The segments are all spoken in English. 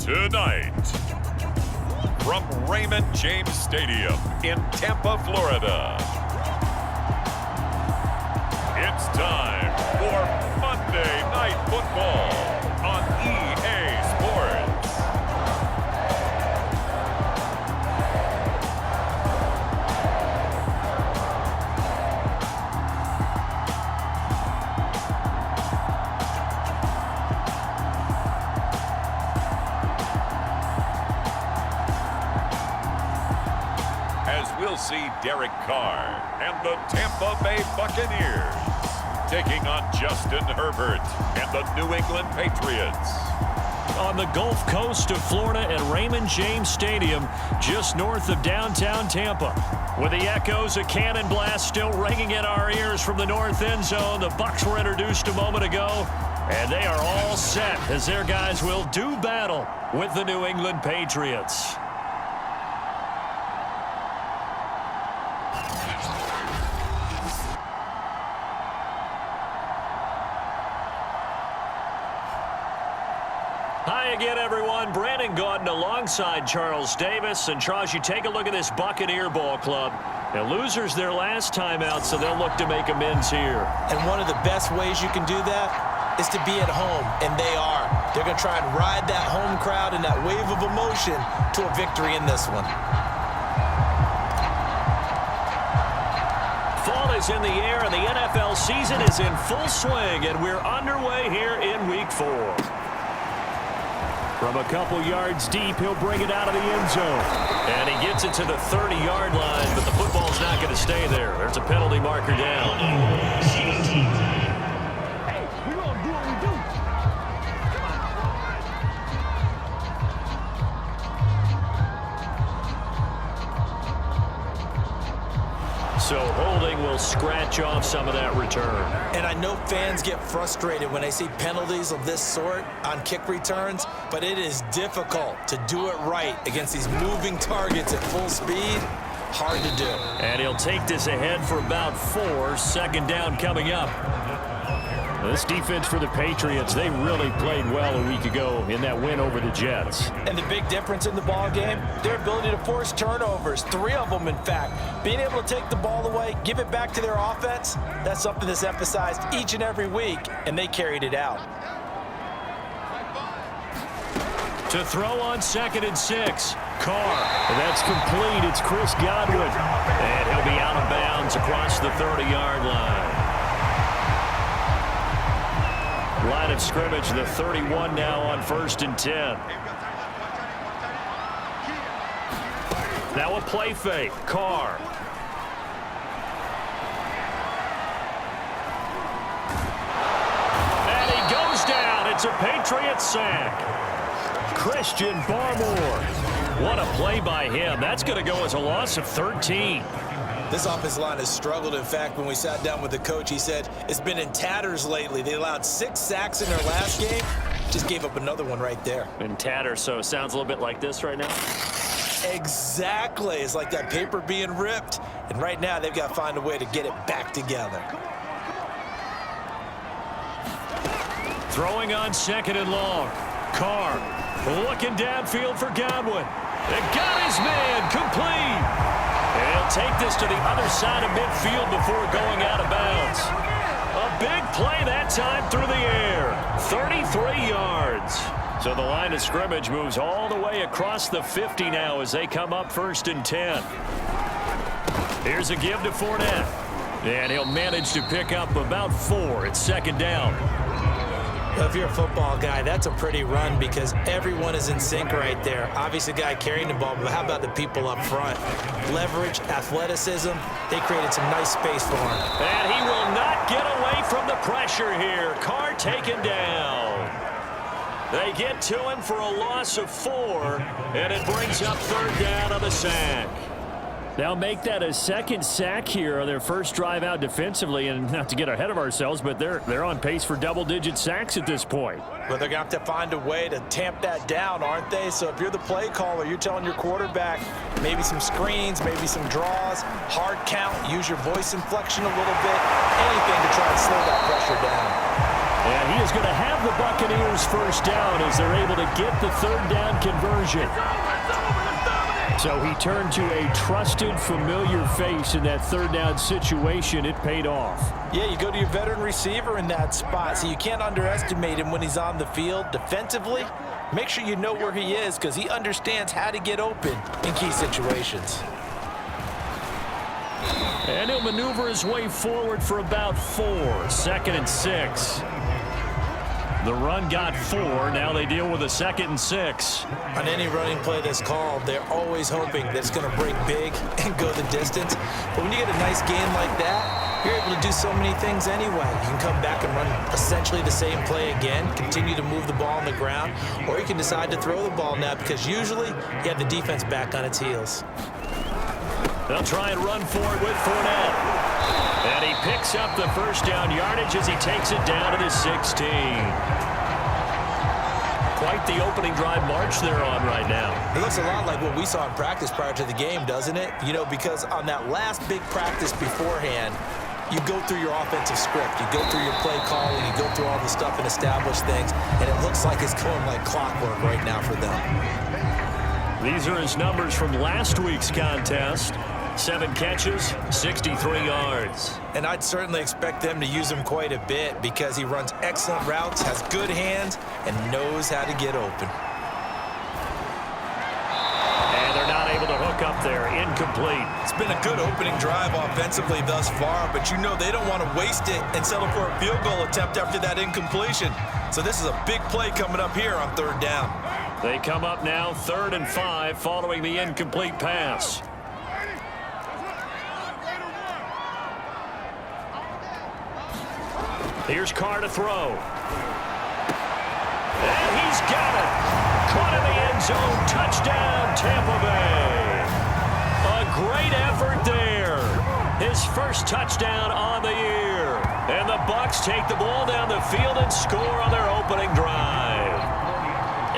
Tonight, from Raymond James Stadium in Tampa, Florida, it's time for Monday Night Football on EA Sports. We'll see Derek Carr and the Tampa Bay Buccaneers taking on Justin Herbert and the New England Patriots. On the Gulf Coast of Florida at Raymond James Stadium, just north of downtown Tampa. With the echoes of cannon blast still ringing in our ears from the north end zone, the Bucs were introduced a moment ago, and they are all set as their guys will do battle with the New England Patriots. Hi again, everyone. Brandon Gaudin alongside Charles Davis. And Charles, you take a look at this Buccaneer ball club. Now, losers their last time out, so they'll look to make amends here. And one of the best ways you can do that is to be at home, and they are. They're going to try and ride that home crowd and that wave of emotion to a victory in this one. Fall is in the air, and the NFL season is in full swing, and we're underway here in Week 4. From a couple yards deep, he'll bring it out of the end zone. And he gets it to the 30-yard line, but the football's not going to stay there. There's a penalty marker down. Hey, we're going to do what we do. So holding will scratch off some of that return. And I know fans get frustrated when they see penalties of this sort on kick returns, but it is difficult to do it right against these moving targets at full speed. Hard to do. And he'll take this ahead for about 4. Second down coming up. This defense for the Patriots, they really played well a week ago in that win over the Jets. And the big difference in the ball game, their ability to force turnovers, 3 of them in fact. Being able to take the ball away, give it back to their offense, that's something that's emphasized each and every week, and they carried it out. To throw on 2nd and 6. Carr. That's complete. It's Chris Godwin. And he'll be out of bounds across the 30-yard line. Line of scrimmage, the 31 now on 1st and 10. Now a play fake. Carr. And he goes down. It's a Patriots sack. Christian Barmore. What a play by him. That's going to go as a loss of 13. This offensive line has struggled. In fact, when we sat down with the coach, he said it's been in tatters lately. They allowed 6 sacks in their last game. Just gave up another one right there. In tatters, so it sounds a little bit like this right now. Exactly. It's like that paper being ripped. And right now, they've got to find a way to get it back together. Throwing on 2nd and long. Carr looking downfield for Godwin. They got his man complete. And he'll take this to the other side of midfield before going out of bounds. A big play that time through the air. 33 yards. So the line of scrimmage moves all the way across the 50 now as they come up 1st and 10. Here's a give to Fournette. And he'll manage to pick up about 4 at 2nd down. Well, if you're a football guy, that's a pretty run because everyone is in sync right there. Obviously, the guy carrying the ball, but how about the people up front? Leverage, athleticism, they created some nice space for him. And he will not get away from the pressure here. Carr taken down. They get to him for a loss of 4, and it brings up 3rd down on the sack. They'll make that a 2nd sack here on their first drive out defensively, and not to get ahead of ourselves, but they're on pace for double-digit sacks at this point. But they're going to have to find a way to tamp that down, aren't they? So if you're the play caller, you're telling your quarterback maybe some screens, maybe some draws, hard count, use your voice inflection a little bit, anything to try and slow that pressure down. And he is going to have the Buccaneers first down as they're able to get the third down conversion. So he turned to a trusted, familiar face in that third down situation. It paid off. Yeah, you go to your veteran receiver in that spot, so you can't underestimate him when he's on the field. Defensively, make sure you know where he is because he understands how to get open in key situations. And he'll maneuver his way forward for about 4. 2nd and 6. The run got 4. Now they deal with a 2nd and 6. On any running play that's called, they're always hoping that it's going to break big and go the distance. But when you get a nice gain like that, you're able to do so many things anyway. You can come back and run essentially the same play again, continue to move the ball on the ground, or you can decide to throw the ball now because usually you have the defense back on its heels. They'll try and run for it with Fournette. And he picks up the first down yardage as he takes it down to the 16. Quite the opening drive march they're on right now. It looks a lot like what we saw in practice prior to the game, doesn't it? You know, because on that last big practice beforehand, you go through your offensive script. You go through your play calling. You go through all the stuff and establish things. And it looks like it's going like clockwork right now for them. These are his numbers from last week's contest. 7 catches, 63 yards. And I'd certainly expect them to use him quite a bit because he runs excellent routes, has good hands, and knows how to get open. And they're not able to hook up there. Incomplete. It's been a good opening drive offensively thus far, but you know they don't want to waste it and settle for a field goal attempt after that incompletion. So this is a big play coming up here on 3rd down. They come up now 3rd and 5 following the incomplete pass. Here's Carr to throw. And he's got it. Caught in the end zone. Touchdown, Tampa Bay. A great effort there. His first touchdown on the year. And the Bucs take the ball down the field and score on their opening drive.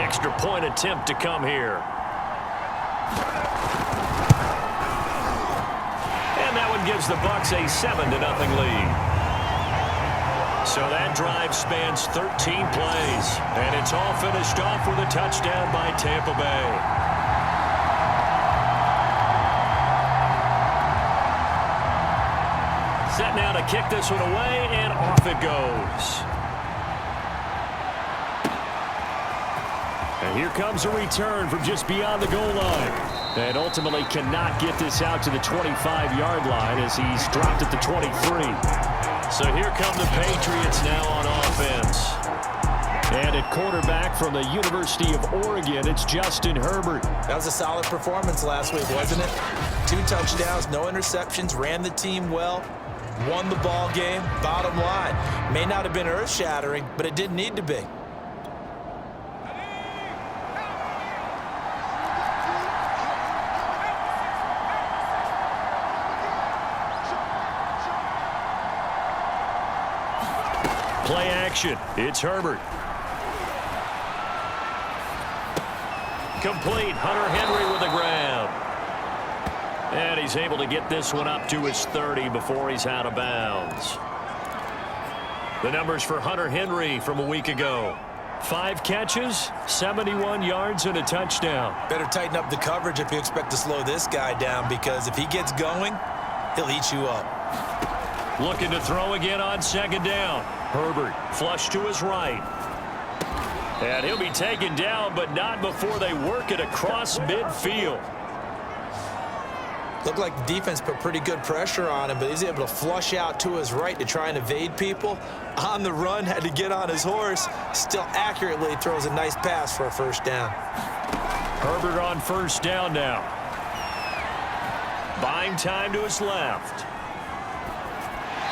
Extra point attempt to come here. And that one gives the Bucs a 7-0 lead. So that drive spans 13 plays, and it's all finished off with a touchdown by Tampa Bay. Set now to kick this one away, and off it goes. And here comes a return from just beyond the goal line. And ultimately cannot get this out to the 25-yard line as he's dropped at the 23. So here come the Patriots now on offense. And at quarterback from the University of Oregon, it's Justin Herbert. That was a solid performance last week, wasn't it? 2 touchdowns, no interceptions, ran the team well, won the ball game. Bottom line, may not have been earth-shattering, but it didn't need to be. Play action. It's Herbert. Complete. Hunter Henry with the grab. And he's able to get this one up to his 30 before he's out of bounds. The numbers for Hunter Henry from a week ago. 5 catches, 71 yards, and a touchdown. Better tighten up the coverage if you expect to slow this guy down, because if he gets going, he'll eat you up. Looking to throw again on 2nd down. Herbert flush to his right. And he'll be taken down, but not before they work it across midfield. Looked like the defense put pretty good pressure on him, but he's able to flush out to his right to try and evade people. On the run, had to get on his horse. Still accurately throws a nice pass for a 1st down. Herbert on 1st down now. Buying time to his left.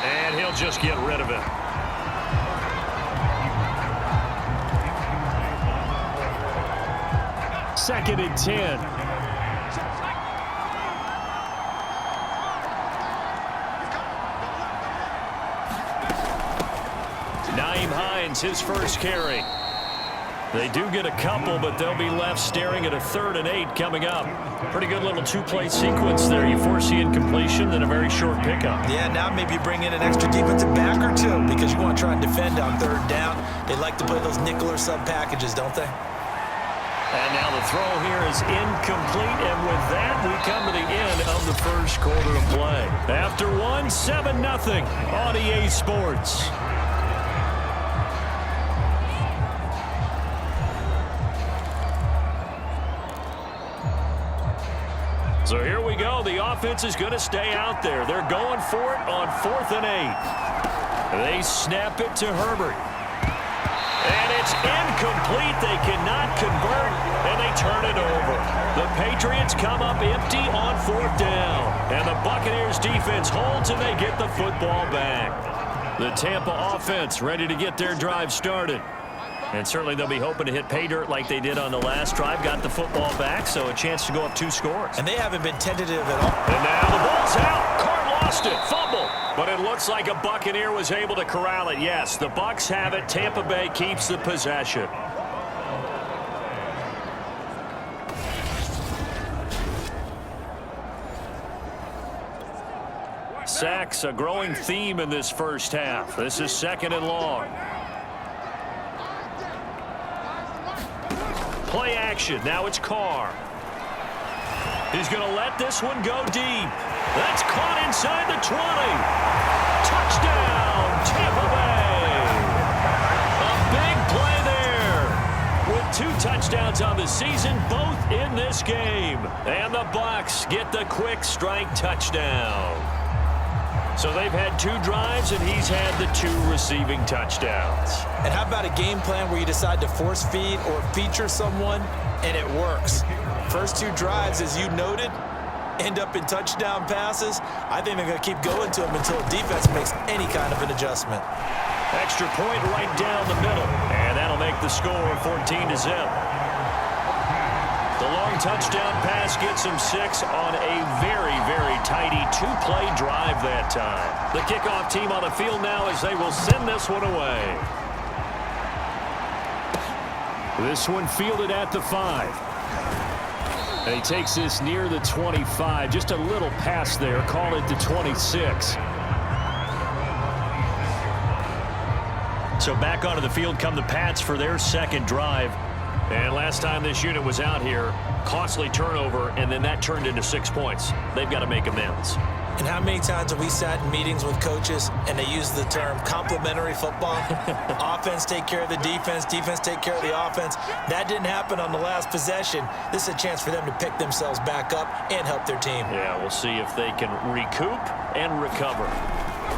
And he'll just get rid of it. Second and 10. Naeem Hines, his first carry. They do get a couple, but they'll be left staring at a 3rd and 8 coming up. Pretty good little 2-play sequence there. You force the incompletion, then a very short pickup. Yeah, now maybe you bring in an extra defensive back or two because you want to try and defend on 3rd down. They like to play those nickel or sub packages, don't they? And now the throw here is incomplete, and with that, we come to the end of the first quarter of play. After one, 7-0 on EA Sports. So here we go. The offense is going to stay out there. They're going for it on 4th and 8. They snap it to Herbert. And it's incomplete. They cannot convert, and they turn it over. The Patriots come up empty on 4th down. And the Buccaneers defense holds, and they get the football back. The Tampa offense ready to get their drive started. And certainly they'll be hoping to hit pay dirt like they did on the last drive. Got the football back, so a chance to go up 2 scores. And they haven't been tentative at all. And now the ball's out. Carr lost it. Fumble. But it looks like a Buccaneer was able to corral it. Yes, the Bucs have it. Tampa Bay keeps the possession. Sacks, a growing theme in this first half. This is 2nd and long. Play action. Now it's Carr. He's going to let this one go deep. That's caught inside the 20. Touchdown, Tampa Bay. A big play there. With 2 touchdowns on the season, both in this game. And the Bucs get the quick strike touchdown. So they've had 2 drives, and he's had the 2 receiving touchdowns. And how about a game plan where you decide to force feed or feature someone, and it works? First 2 drives, as you noted, end up in touchdown passes. I think they're going to keep going to them until the defense makes any kind of an adjustment. Extra point right down the middle, and that'll make the score 14-0. The long touchdown pass gets him 6 on a very, very tidy 2-play drive that time. The kickoff team on the field now as they will send this one away. This one fielded at the 5. And he takes this near the 25. Just a little pass there. Call it the 26. So back onto the field come the Pats for their 2nd drive. And last time this unit was out here, costly turnover, and then that turned into 6 points. They've got to make amends. And how many times have we sat in meetings with coaches and they use the term complementary football? Offense take care of the defense, defense take care of the offense. That didn't happen on the last possession. This is a chance for them to pick themselves back up and help their team. Yeah, we'll see if they can recoup and recover.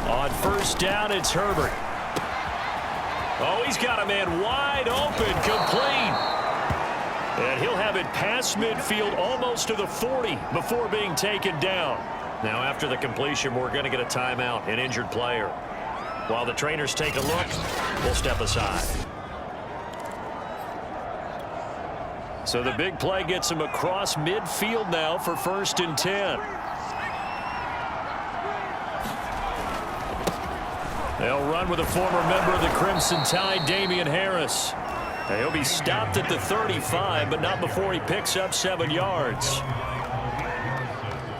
On 1st down, it's Herbert. Oh, he's got a man wide open, complete. And he'll have it past midfield almost to the 40 before being taken down. Now, after the completion, we're going to get a timeout, an injured player. While the trainers take a look, we'll step aside. So the big play gets him across midfield now for 1st and 10. They'll run with a former member of the Crimson Tide, Damian Harris. He'll be stopped at the 35, but not before he picks up 7 yards.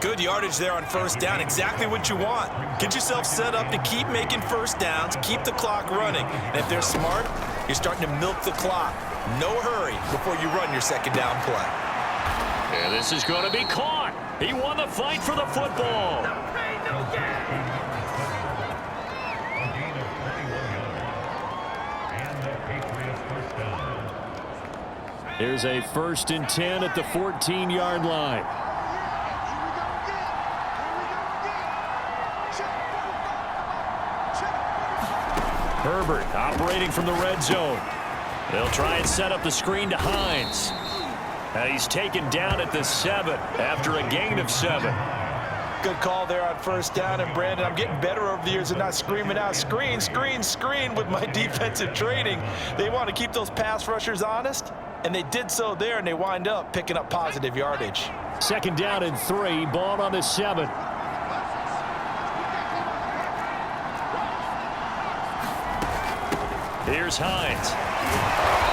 Good yardage there on 1st down. Exactly what you want. Get yourself set up to keep making 1st downs, keep the clock running. And if they're smart, you're starting to milk the clock. No hurry before you run your 2nd down play. And this is going to be caught. He won the fight for the football. Here's a 1st and 10 at the 14-yard line. Herbert operating from the red zone. They'll try and set up the screen to Hines. He's taken down at the 7 after a gain of 7. Good call there on 1st down. And, Brandon, I'm getting better over the years and not screaming out, screen, screen, screen with my defensive training. They want to keep those pass rushers honest, and they did so there, and they wind up picking up positive yardage. 2nd down and 3, ball on the 7. Here's Hines.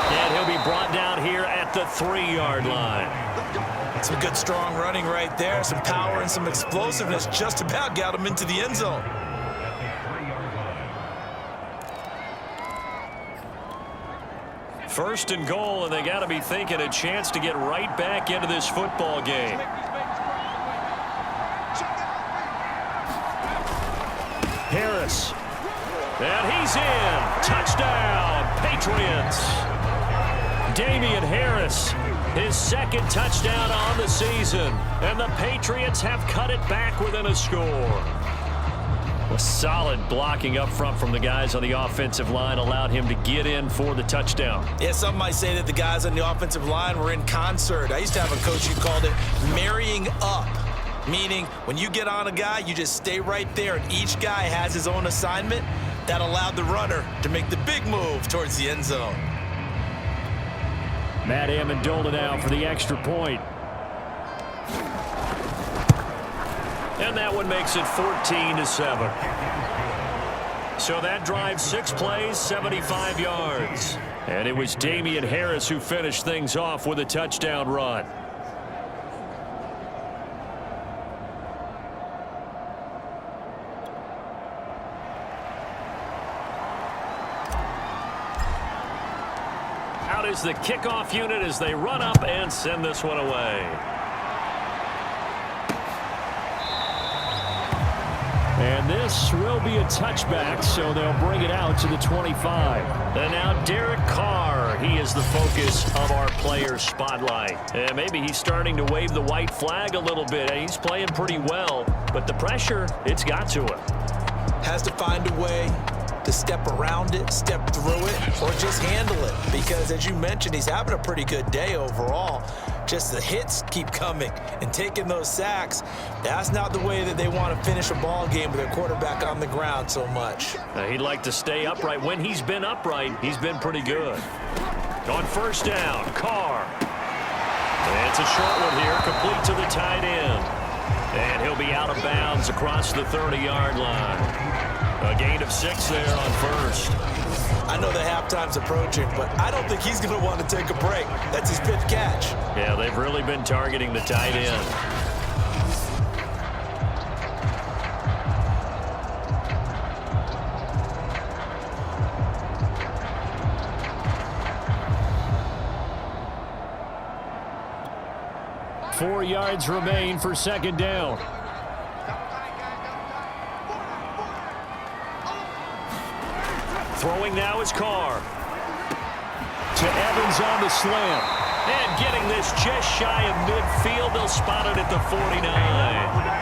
And he'll be brought down here at the 3-yard line. Some good, strong running right there. Some power and some explosiveness just about got him into the end zone. First and goal, and they got to be thinking a chance to get right back into this football game. Harris. And he's in. Touchdown, Patriots. Damian Harris, his second touchdown on the season. And the Patriots have cut it back within a score. A solid blocking up front from the guys on the offensive line allowed him to get in for the touchdown. Yeah, some might say that the guys on the offensive line were in concert. I used to have a coach who called it marrying up, meaning when you get on a guy, you just stay right there, and each guy has his own assignment. That allowed the runner to make the big move towards the end zone. Matt Amendola now for the extra point. And that one makes it 14-7. So that drive, 6 plays, 75 yards. And it was Damian Harris who finished things off with a touchdown run. Out is the kickoff unit as they run up and send this one away. And this will be a touchback, so they'll bring it out to the 25. And now Derek Carr, he is the focus of our player spotlight. And maybe he's starting to wave the white flag a little bit. He's playing pretty well, but the pressure, it's got to him. Has to find a way to step around it, step through it, or just handle it. Because as you mentioned, he's having a pretty good day overall. Just the hits keep coming and taking those sacks. That's not the way that they want to finish a ball game with their quarterback on the ground so much. He'd like to stay upright. When he's been upright, he's been pretty good. On first down, Carr. And it's a short one here, complete to the tight end. And he'll be out of bounds across the 30-yard line. A gain of 6 there on first. I know that halftime's approaching, but I don't think he's going to want to take a break. That's his 5th catch. Yeah, they've really been targeting the tight end. Four yards remain for second down. Throwing now is Carr. To Evans on the slant. And getting this just shy of midfield. They'll spot it at the 49.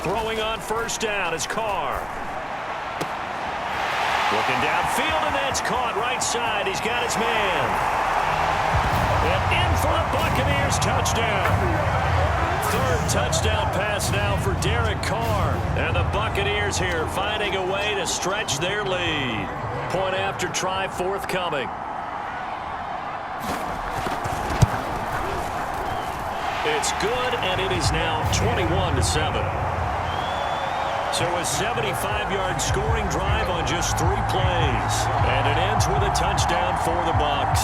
Throwing on first down is Carr. Looking downfield, and that's caught right side. He's got his man. And in for the Buccaneers touchdown. Third touchdown pass now for Derek Carr. And the Buccaneers here finding a way to stretch their lead. Point after try forthcoming. It's good, and it is now 21-7. So a 75-yard scoring drive on just 3 plays. And it ends with a touchdown for the Bucs.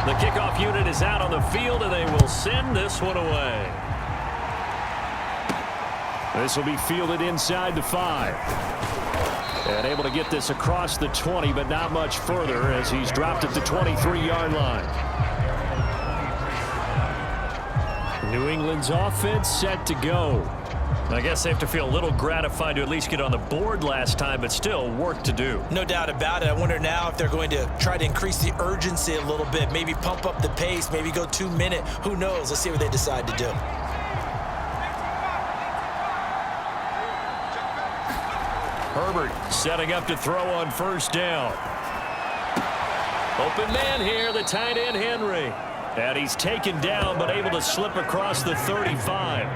The kickoff unit is out on the field, and they will send this one away. This will be fielded inside the 5. And able to get this across the 20, but not much further as he's dropped at the 23-yard line. New England's offense set to go. I guess they have to feel a little gratified to at least get on the board last time, but still work to do. No doubt about it. I wonder now if they're going to try to increase the urgency a little bit, maybe pump up the pace, maybe go 2-minute. Who knows? Let's see what they decide to do. Herbert setting up to throw on first down. Open man here, the tight end Henry. And he's taken down but able to slip across the 35.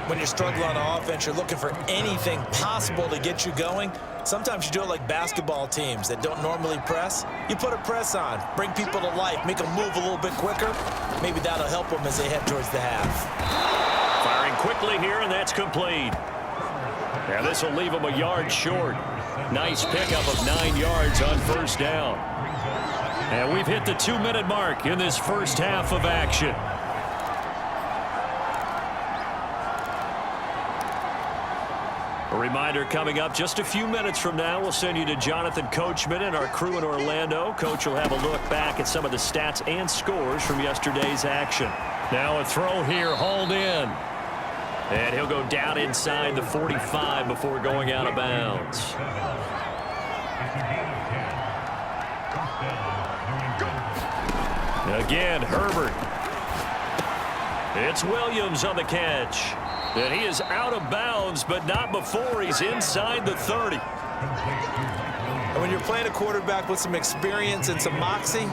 When you're struggling on offense, you're looking for anything possible to get you going. Sometimes you do it like basketball teams that don't normally press. You put a press on, bring people to life, make them move a little bit quicker. Maybe that'll help them as they head towards the half. Firing quickly here, and that's complete. And this will leave him a yard short. Nice pickup of 9 yards on first down. And we've hit the 2-minute mark in this first half of action. A reminder coming up just a few minutes from now, we'll send you to Jonathan Coachman and our crew in Orlando. Coach will have a look back at some of the stats and scores from yesterday's action. Now a throw here, hauled in. And he'll go down inside the 45 before going out of bounds. Again, Herbert. It's Williams on the catch. And he is out of bounds, but not before he's inside the 30. And when you're playing a quarterback with some experience and some moxie,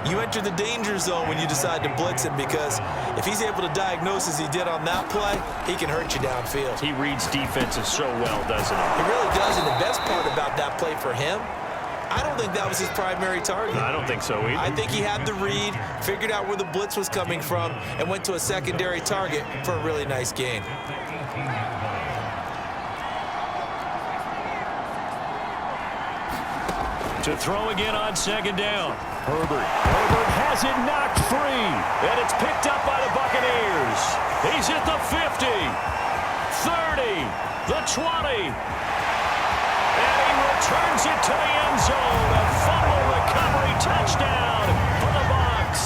you enter the danger zone when you decide to blitz him, because if he's able to diagnose as he did on that play, he can hurt you downfield. He reads defenses so well, doesn't he? He really does, and the best part about that play for him, I don't think that was his primary target. I don't think so either. I think he had the read, figured out where the blitz was coming from, and went to a secondary target for a really nice gain. To throw again on second down. Herbert has it knocked free, and it's picked up by the Buccaneers. He's at the 50, 30, the 20. And he returns it to the end zone. A fumble recovery touchdown for the Bucs.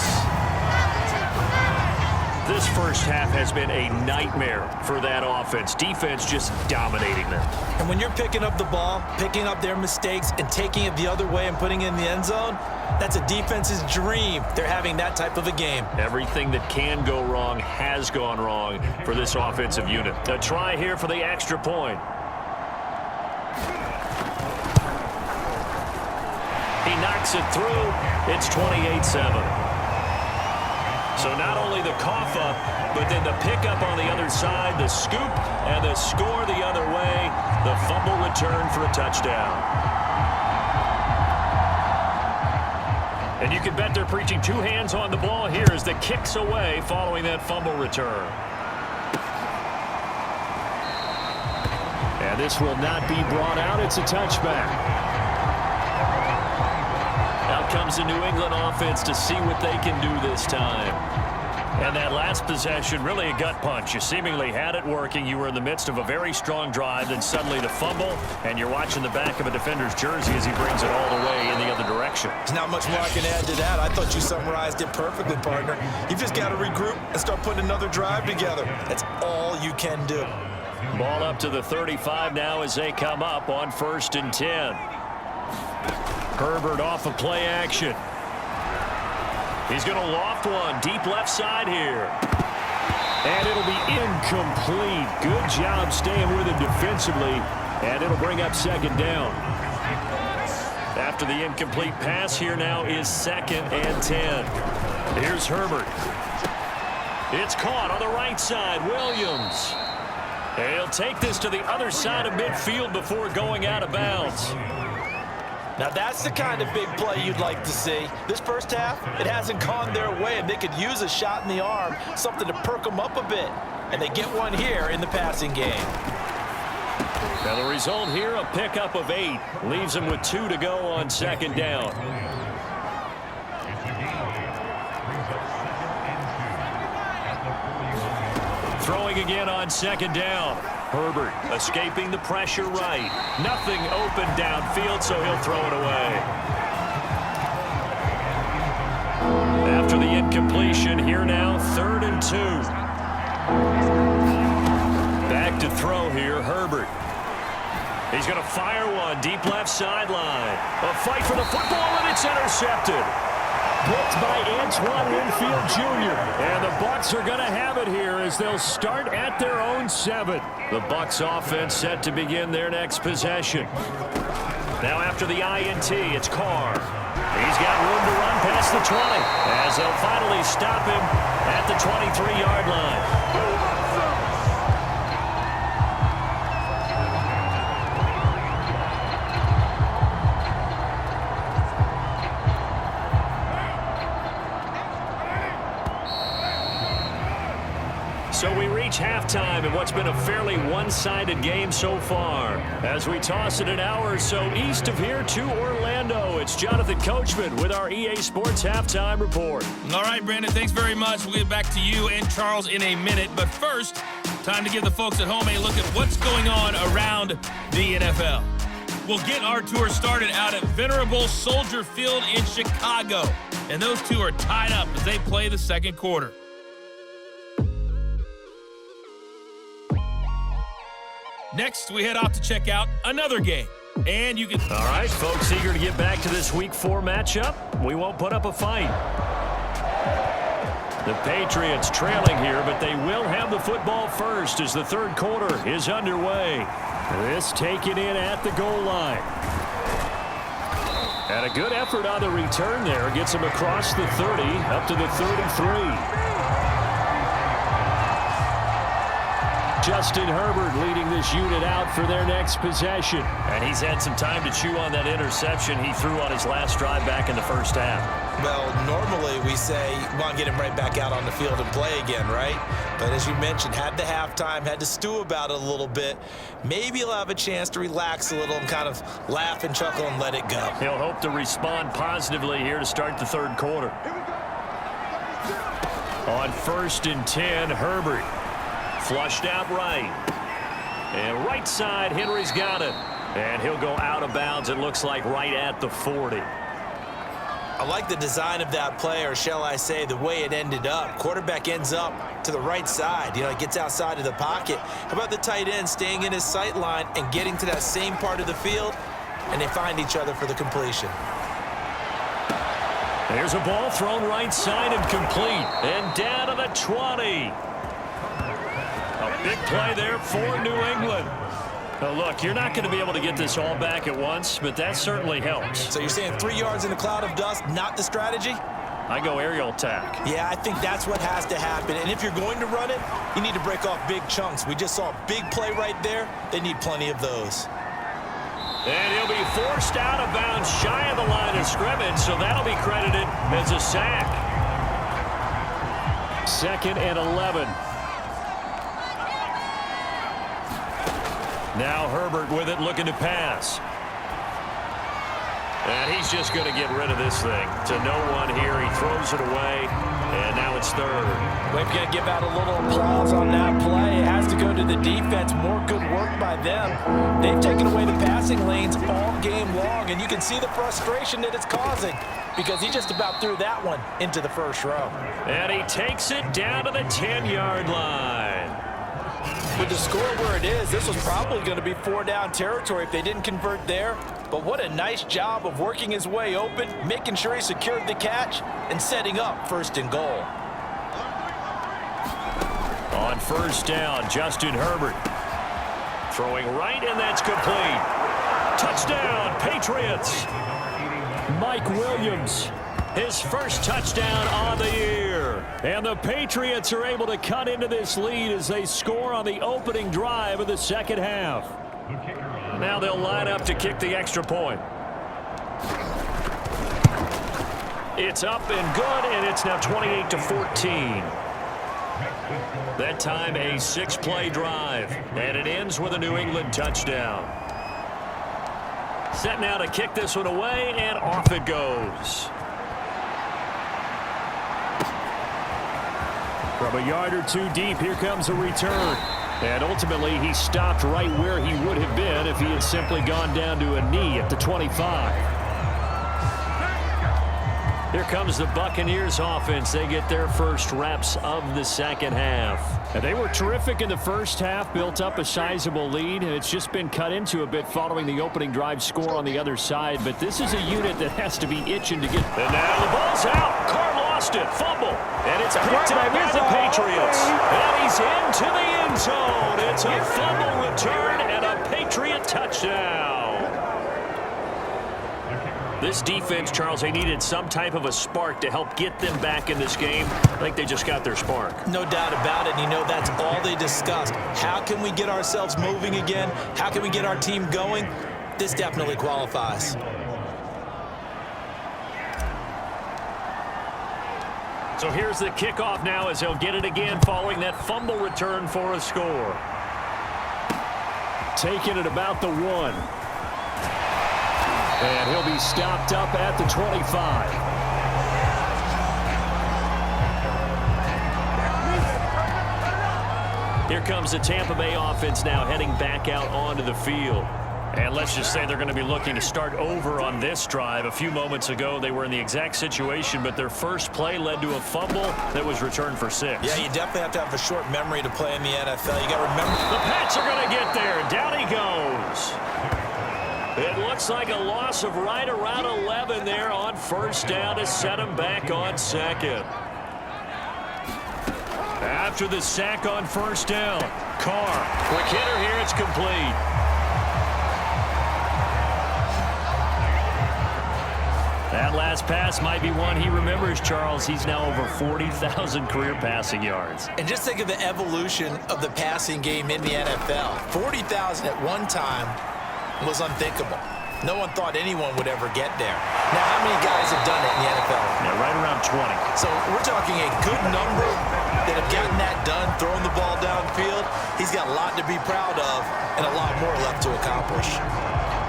This first half has been a nightmare for that offense. Defense just dominating them. And when you're picking up the ball, picking up their mistakes, and taking it the other way and putting it in the end zone, that's a defense's dream. They're having that type of a game. Everything that can go wrong has gone wrong for this offensive unit. A try here for the extra point. He knocks it through. It's 28-7. So not only the cough up, but then the pickup on the other side, the scoop, and the score the other way, the fumble return for a touchdown. And you can bet they're preaching 2 hands on the ball here as the kick's away following that fumble return. And this will not be brought out. It's a touchback. Out comes the New England offense to see what they can do this time. And that last possession, really a gut punch. You seemingly had it working. You were in the midst of a very strong drive, then suddenly the fumble, and you're watching the back of a defender's jersey as he brings it all the way in the other direction. There's not much more I can add to that. I thought you summarized it perfectly, partner. You've just got to regroup and start putting another drive together. That's all you can do. Ball up to the 35 now as they come up on 1st and 10. Herbert off of play action. He's going to loft one deep left side here. And it'll be incomplete. Good job staying with him defensively. And it'll bring up 2nd down. After the incomplete pass, here now is 2nd and 10. Here's Herbert. It's caught on the right side. Williams. He'll take this to the other side of midfield before going out of bounds. Now that's the kind of big play you'd like to see. This first half, it hasn't gone their way, and they could use a shot in the arm, something to perk them up a bit. And they get one here in the passing game. Now the result here, a pickup of 8. Leaves them with 2 to go on 2nd down. Throwing again on 2nd down. Herbert escaping the pressure right. Nothing open downfield, so he'll throw it away. After the incompletion, here now, 3rd and 2. Back to throw here, Herbert. He's going to fire one deep left sideline. A fight for the football, and it's intercepted. picked by Antoine Winfield Jr. And the Bucs are going to have it here as they'll start at their own 7. The Bucs offense set to begin their next possession. Now after the INT, it's Carr. He's got room to run past the 20 as they'll finally stop him at the 23-yard line. So we reach halftime in what's been a fairly one-sided game so far. As we toss it an hour or so east of here to Orlando, it's Jonathan Coachman with our EA Sports Halftime Report. All right, Brandon, thanks very much. We'll get back to you and Charles in a minute. But first, time to give the folks at home a look at what's going on around the NFL. We'll get our tour started out at Venerable Soldier Field in Chicago. And those two are tied up as they play the second quarter. Next, we head off to check out another game. And you can... All right, folks, eager to get back to this Week 4 matchup. We won't put up a fight. The Patriots trailing here, but they will have the football first as the third quarter is underway. This taken in at the goal line. And a good effort on the return there. Gets him across the 30, up to the 33. Justin Herbert leading this unit out for their next possession. And he's had some time to chew on that interception he threw on his last drive back in the first half. Well, normally we say, well, get him right back out on the field and play again, right? But as you mentioned, had the halftime, had to stew about it a little bit. Maybe he'll have a chance to relax a little and kind of laugh and chuckle and let it go. He'll hope to respond positively here to start the third quarter. On 1st and 10, Herbert. Flushed out right. And right side, Henry's got it. And he'll go out of bounds, it looks like, right at the 40. I like the design of that play, or shall I say the way it ended up. Quarterback ends up to the right side. You know, he gets outside of the pocket. How about the tight end staying in his sight line and getting to that same part of the field, and they find each other for the completion. There's a ball thrown right side and complete. And down to the 20. A big play there for New England. Now look, you're not going to be able to get this all back at once, but that certainly helps. So you're saying 3 yards in a cloud of dust, not the strategy? I go aerial attack. Yeah, I think that's what has to happen. And if you're going to run it, you need to break off big chunks. We just saw a big play right there. They need plenty of those. And he'll be forced out of bounds shy of the line of scrimmage, so that'll be credited as a sack. 2nd and 11. Now Herbert with it, looking to pass. And he's just going to get rid of this thing. To no one here. He throws it away, and now it's 3rd. We've got to give out a little applause on that play. It has to go to the defense. More good work by them. They've taken away the passing lanes all game long, and you can see the frustration that it's causing because he just about threw that one into the first row. And he takes it down to the 10-yard line. With the score where it is, this was probably going to be 4-down territory if they didn't convert there. But what a nice job of working his way open, making sure he secured the catch, and setting up 1st and goal. On 1st down, Justin Herbert. Throwing right, and that's complete. Touchdown, Patriots. Mike Williams, his first touchdown on the year. And the Patriots are able to cut into this lead as they score on the opening drive of the second half. Now they'll line up to kick the extra point. It's up and good, and it's now 28-14. That time a 6-play drive, and it ends with a New England touchdown. Set now to kick this one away, and off it goes. From a yard or two deep, here comes a return. And ultimately, he stopped right where he would have been if he had simply gone down to a knee at the 25. Here comes the Buccaneers offense. They get their first reps of the second half. And they were terrific in the first half, built up a sizable lead, and it's just been cut into a bit following the opening drive score on the other side. But this is a unit that has to be itching to get. And now the ball's out. Carr lost it. Fumble. And it's picked up by the Patriots. And he's into the end zone. It's a fumble return and a Patriot touchdown. This defense, Charles, they needed some type of a spark to help get them back in this game. I think they just got their spark. No doubt about it. And you know, that's all they discussed. How can we get ourselves moving again? How can we get our team going? This definitely qualifies. So here's the kickoff now as he'll get it again following that fumble return for a score. Taking it about the 1. And he'll be stopped up at the 25. Here comes the Tampa Bay offense now heading back out onto the field. And let's just say they're going to be looking to start over on this drive. A few moments ago, they were in the exact situation, but their first play led to a fumble that was returned for 6. Yeah, you definitely have to have a short memory to play in the NFL. You got to remember. The Pats are going to get there. Down he goes. It looks like a loss of right around 11 there on first down to set him back on second. After the sack on first down, Carr. Quick hitter here, it's complete. That last pass might be one he remembers, Charles. He's now over 40,000 career passing yards. And just think of the evolution of the passing game in the NFL. 40,000 at one time was unthinkable. No one thought anyone would ever get there. Now, how many guys have done it in the NFL? Yeah, right around 20. So we're talking a good number that have gotten that done, throwing the ball downfield. He's got a lot to be proud of and a lot more left to accomplish.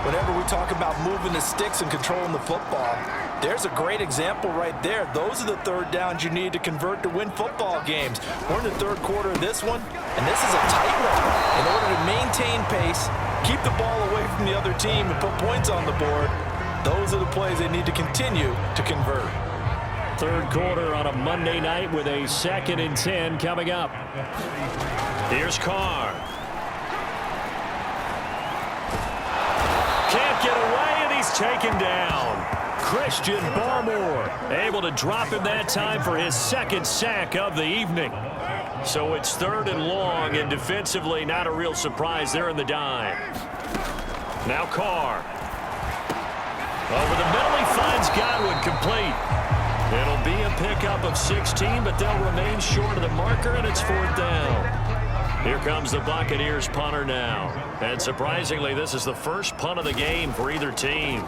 Whenever we talk about moving the sticks and controlling the football, there's a great example right there. Those are the third downs you need to convert to win football games. We're in the third quarter of this one, and this is a tight one. In order to maintain pace, keep the ball away from the other team, and put points on the board, those are the plays they need to continue to convert. Third quarter on a Monday night with a 2nd and 10 coming up. Here's Carr. Can't get away, and he's taken down. Christian Barmore able to drop him that time for his 2nd sack of the evening. So it's 3rd and long, and defensively not a real surprise there in the dime. Now Carr. Over the middle, he finds Godwin complete. It'll be a pickup of 16, but they'll remain short of the marker, and it's 4th down. Here comes the Buccaneers punter now. And surprisingly, this is the first punt of the game for either team.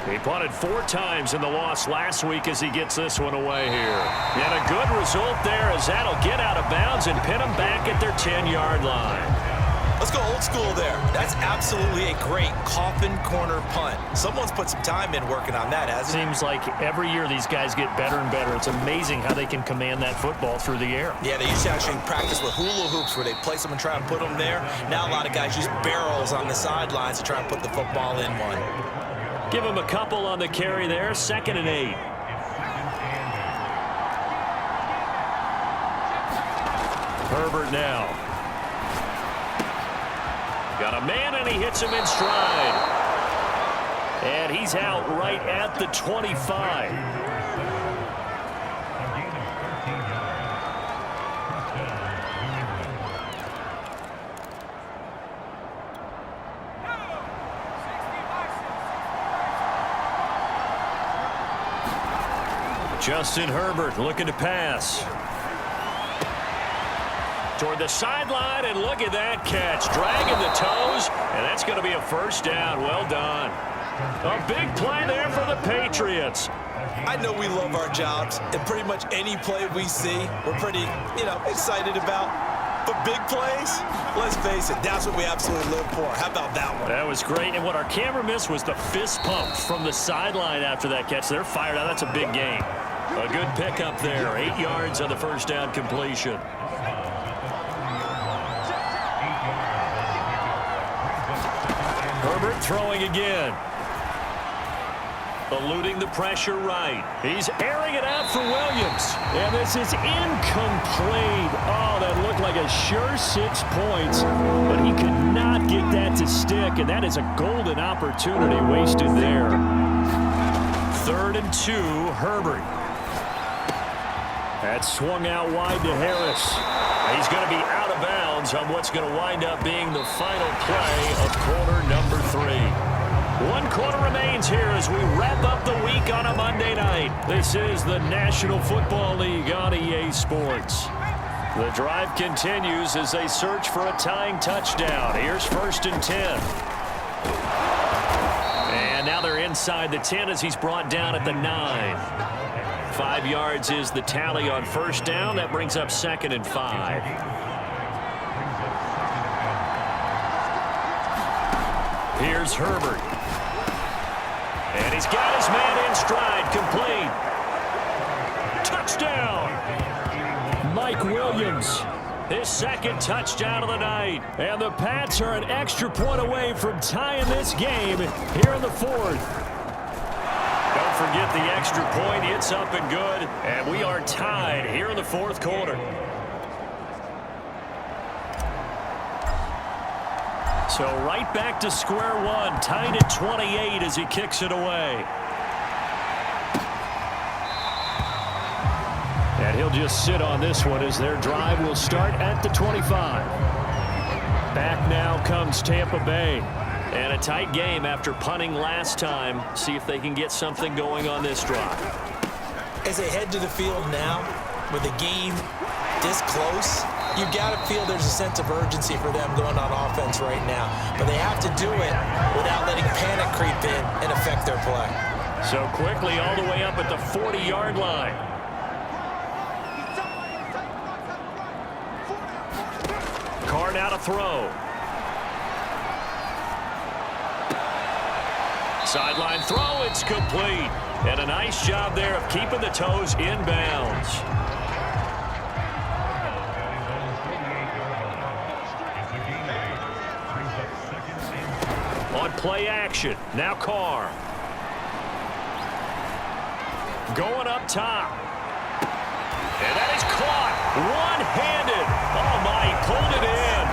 He punted 4 times in the loss last week as he gets this one away here. And a good result there as that'll get out of bounds and pin them back at their 10-yard line. Let's go old school there. That's absolutely a great coffin corner punt. Someone's put some time in working on that, hasn't it? Seems like every year these guys get better and better. It's amazing how they can command that football through the air. Yeah, they used to actually practice with hula hoops where they place them and try and put them there. Now a lot of guys use barrels on the sidelines to try and put the football in one. Give him a couple on the carry there. 2nd and 8. Herbert now. Got a man, and he hits him in stride. And he's out right at the 25. Justin Herbert looking to pass. Toward the sideline, and look at that catch. Dragging the toes, and that's going to be a 1st down. Well done. A big play there for the Patriots. I know we love our jobs, and pretty much any play we see, we're pretty, excited about. But big plays, let's face it, that's what we absolutely live for. How about that one? That was great, and what our camera missed was the fist pump from the sideline after that catch. They're fired out. That's a big game. A good pickup there. 8 yards on the 1st down completion. Herbert throwing again. Eluding the pressure right. He's airing it out for Williams. And this is incomplete. Oh, that looked like a sure 6 points, but he could not get that to stick, and that is a golden opportunity wasted there. 3rd and 2, Herbert. That swung out wide to Harris. He's going to be out of bounds on what's going to wind up being the final play of quarter number 3. 1 quarter remains here as we wrap up the week on a Monday night. This is the National Football League on EA Sports. The drive continues as they search for a tying touchdown. Here's 1st and 10. And now they're inside the 10 as he's brought down at the 9. 5 yards is the tally on 1st down. That brings up 2nd and 5. Here's Herbert. And he's got his man in stride, complete. Touchdown! Mike Williams. His 2nd touchdown of the night. And the Pats are an extra point away from tying this game here in the 4th. Don't forget the extra point. It's up and good. And we are tied here in the 4th quarter. So right back to square one, tied at 28 as he kicks it away. And he'll just sit on this one as their drive will start at the 25. Back now comes Tampa Bay. And a tight game after punting last time. See if they can get something going on this drive. As they head to the field now, with the game this close, you got to feel there's a sense of urgency for them going on offense right now. But they have to do it without letting panic creep in and affect their play. So quickly all the way up at the 40-yard line. Carr now to throw. Sideline throw, it's complete. And a nice job there of keeping the toes in bounds. On play action, now Carr. Going up top. And that is caught. One-handed. Oh, my, he pulled it in.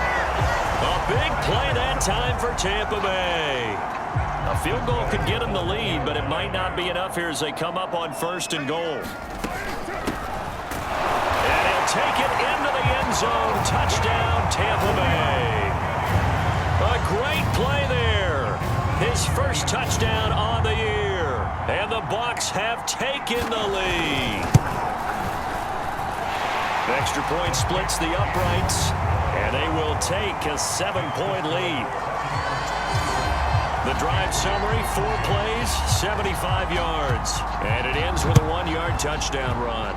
A big play that time for Tampa Bay. A field goal could get them the lead, but it might not be enough here as they come up on 1st and goal. And he'll take it into the end zone. Touchdown, Tampa Bay. A great play there. His first touchdown on the year. And the Bucs have taken the lead. The extra point splits the uprights, and they will take a 7-point lead. The drive summary, 4 plays, 75 yards. And it ends with a 1-yard touchdown run.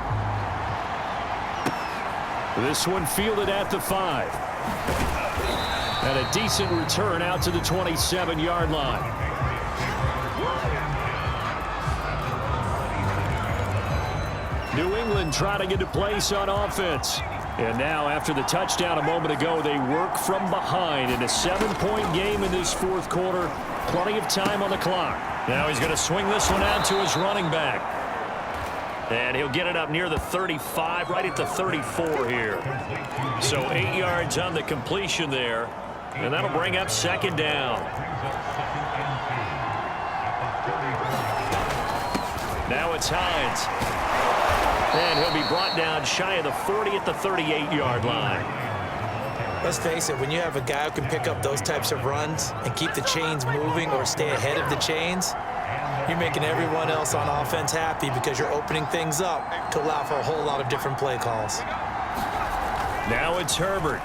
This one fielded at the 5. And a decent return out to the 27-yard line. New England trying to get a place on offense. And now, after the touchdown a moment ago, they work from behind in a 7-point game in this 4th quarter. Plenty of time on the clock. Now he's going to swing this one out to his running back. And he'll get it up near the 35, right at the 34 here. So 8 yards on the completion there. And that'll bring up 2nd down. Now it's Hines. And he'll be brought down shy of the 40 at the 38-yard line. Let's face it, when you have a guy who can pick up those types of runs and keep the chains moving or stay ahead of the chains, you're making everyone else on offense happy because you're opening things up to allow for a whole lot of different play calls. Now it's Herbert.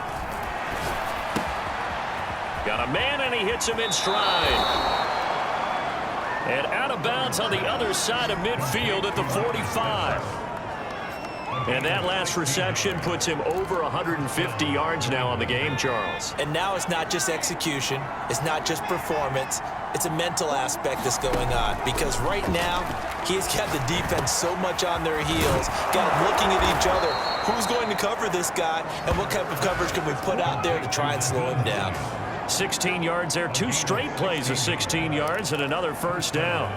Got a man, and he hits him in stride. And out of bounds on the other side of midfield at the 45. And that last reception puts him over 150 yards now on the game, Charles. And now it's not just execution. It's not just performance. It's a mental aspect that's going on. Because right now, he's got the defense so much on their heels, got them looking at each other. Who's going to cover this guy, and what type of coverage can we put out there to try and slow him down? 16 yards there. 2 straight plays of 16 yards and another first down.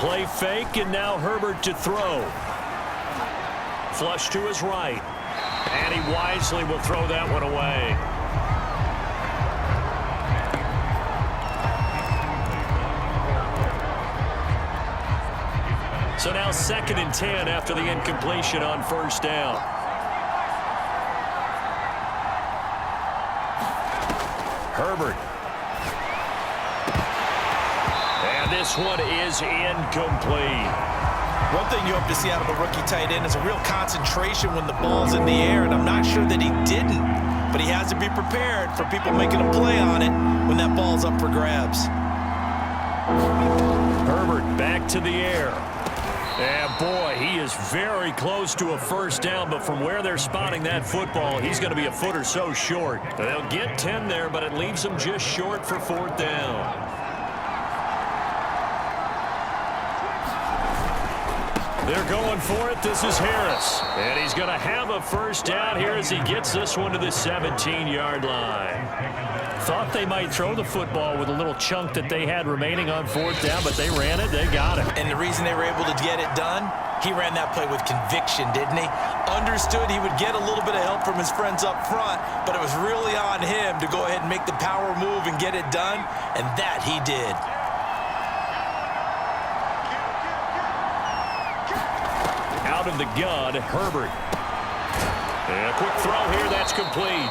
Play fake, and now Herbert to throw. Flush to his right. And he wisely will throw that one away. So now 2nd and 10 after the incompletion on first down. Herbert. And this one is incomplete. One thing you hope to see out of a rookie tight end is a real concentration when the ball's in the air, and I'm not sure that he didn't, but he has to be prepared for people making a play on it when that ball's up for grabs. Herbert back to the air. And boy, he is very close to a first down, but from where they're spotting that football, he's going to be a foot or so short. They'll get 10 there, but it leaves them just short for 4th down. They're going for it. This is Harris. And he's going to have a first down here as he gets this one to the 17-yard line. Thought they might throw the football with a little chunk that they had remaining on 4th down, but they ran it. They got it. And the reason they were able to get it done, he ran that play with conviction, didn't he? Understood he would get a little bit of help from his friends up front, but it was really on him to go ahead and make the power move and get it done, and that he did. Out of the gun, Herbert. And a quick throw here, that's complete.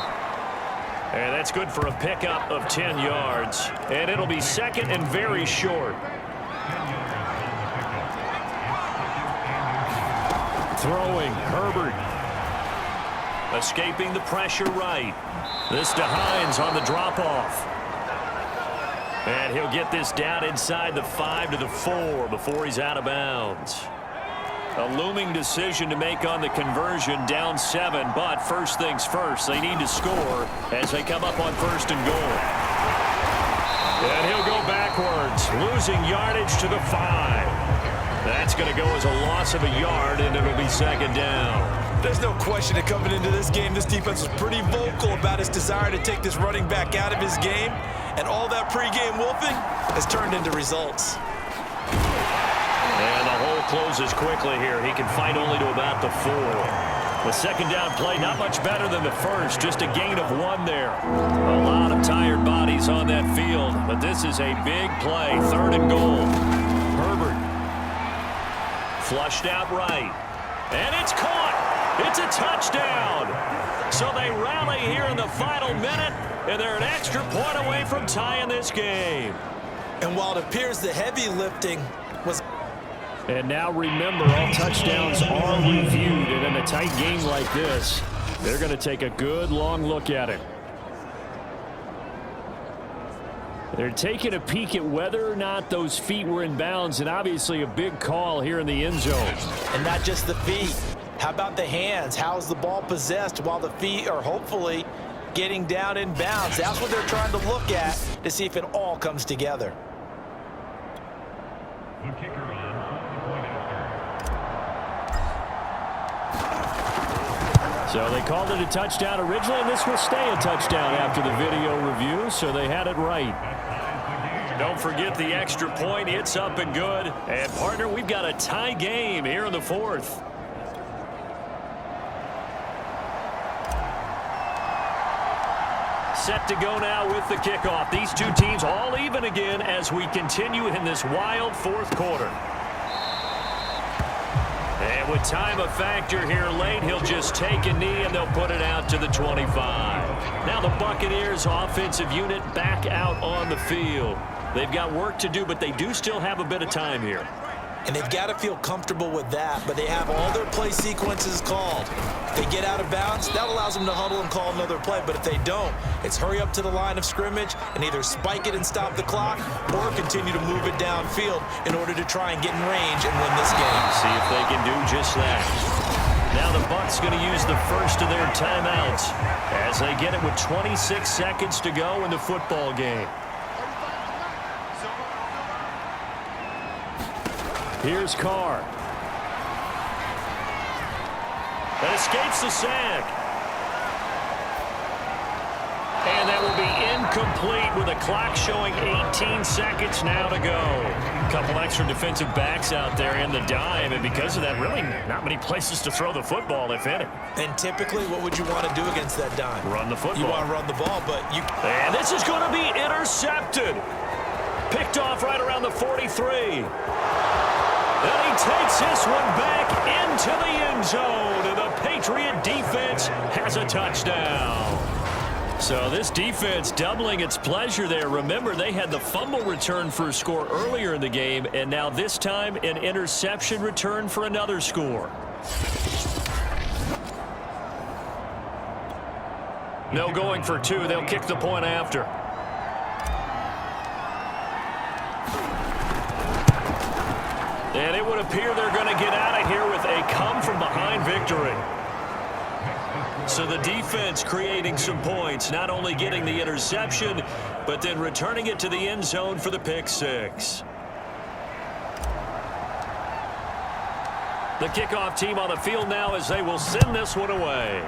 And that's good for a pickup of 10 yards. And it'll be 2nd and very short. Throwing, Herbert. Escaping the pressure right. This to Hines on the drop-off. And he'll get this down inside the 5 to the 4 before he's out of bounds. A looming decision to make on the conversion, down 7, but first things first, they need to score as they come up on 1st and goal. And he'll go backwards, losing yardage to the 5. That's going to go as a loss of a yard, and it'll be 2nd down. There's no question that coming into this game, this defense was pretty vocal about his desire to take this running back out of his game, and all that pregame wolfing has turned into results. And the hole closes quickly here. He can fight only to about the 4. The 2nd down play, not much better than the first. Just a gain of 1 there. A lot of tired bodies on that field, but this is a big play. 3rd and goal. Herbert. Flushed out right. And it's caught. It's a touchdown. So they rally here in the final minute, and they're an extra point away from tying this game. And while it appears the heavy lifting was... And now remember, all touchdowns are reviewed, and in a tight game like this, they're going to take a good long look at it. They're taking a peek at whether or not those feet were in bounds, and obviously a big call here in the end zone. And not just the feet. How about the hands? How's the ball possessed while the feet are hopefully getting down in bounds? That's what they're trying to look at to see if it all comes together. So they called it a touchdown originally, and this will stay a touchdown after the video review, so they had it right. Don't forget the extra point. It's up and good. And, partner, we've got a tie game here in the 4th. Set to go now with the kickoff. These two teams all even again as we continue in this wild 4th quarter. And with time a factor here late, he'll just take a knee and they'll put it out to the 25. Now the Buccaneers offensive unit back out on the field. They've got work to do, but they do still have a bit of time here. And they've got to feel comfortable with that, but they have all their play sequences called. If they get out of bounds, that allows them to huddle and call another play, but if they don't, it's hurry up to the line of scrimmage and either spike it and stop the clock or continue to move it downfield in order to try and get in range and win this game. See if they can do just that. Now the Bucs going to use the first of their timeouts as they get it with 26 seconds to go in the football game. Here's Carr. That escapes the sack. And that will be incomplete with the clock showing 18 seconds now to go. A couple extra defensive backs out there in the dime, and because of that, really not many places to throw the football, if any. And typically, what would you want to do against that dime? Run the football. You want to run the ball, but you... And this is going to be intercepted. Picked off right around the 43. And he takes this one back into the end zone, and the Patriot defense has a touchdown. So this defense doubling its pleasure there. Remember, they had the fumble return for a score earlier in the game, and now this time an interception return for another score. No going for two. They'll kick the point after. And it would appear they're going to get out of here with a come-from-behind victory. So the defense creating some points, not only getting the interception, but then returning it to the end zone for the pick six. The kickoff team on the field now as they will send this one away.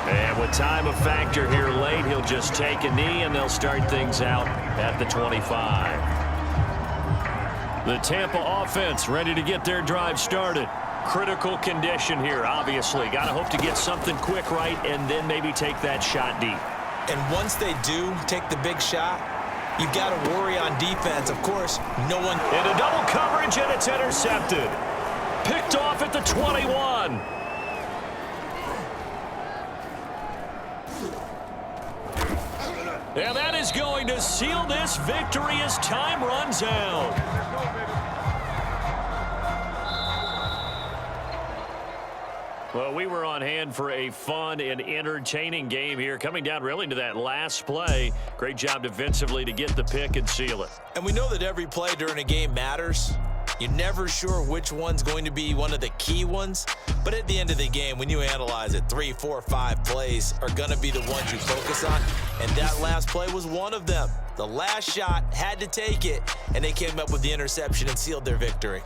And with time a factor here late, he'll just take a knee, and they'll start things out at the 25. The Tampa offense ready to get their drive started. Critical condition here, obviously. Got to hope to get something quick right and then maybe take that shot deep. And once they do take the big shot, you've got to worry on defense. Of course, no one... Into double coverage, and it's intercepted. Picked off at the 21. And that is going to seal this victory as time runs out. Well, we were on hand for a fun and entertaining game here, coming down really to that last play. Great job defensively to get the pick and seal it. And we know that every play during a game matters. You're never sure which one's going to be one of the key ones. But at the end of the game, when you analyze it, 3, 4, 5 plays are going to be the ones you focus on. And that last play was one of them. The last shot had to take it, and they came up with the interception and sealed their victory.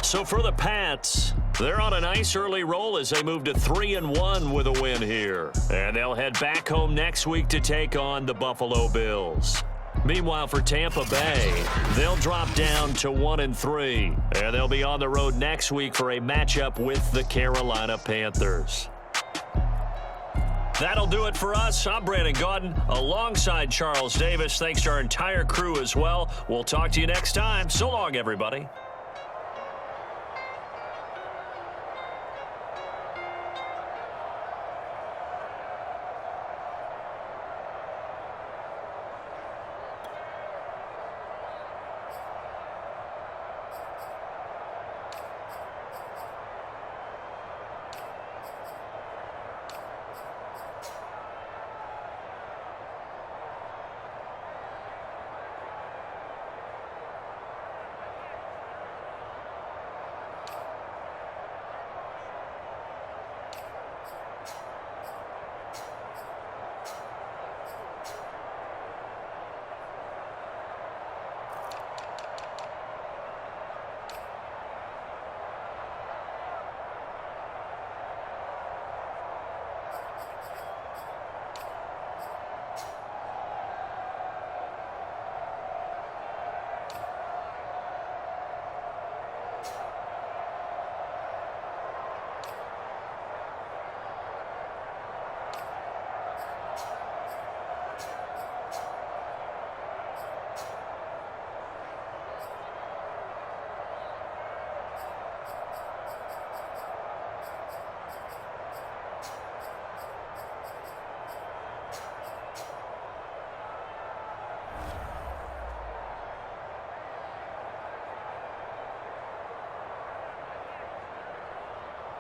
So for the Pats, they're on a nice early roll as they move to 3-1 with a win here. And they'll head back home next week to take on the Buffalo Bills. Meanwhile, for Tampa Bay, they'll drop down to 1-3. And they'll be on the road next week for a matchup with the Carolina Panthers. That'll do it for us. I'm Brandon Gaudin alongside Charles Davis. Thanks to our entire crew as well. We'll talk to you next time. So long, everybody.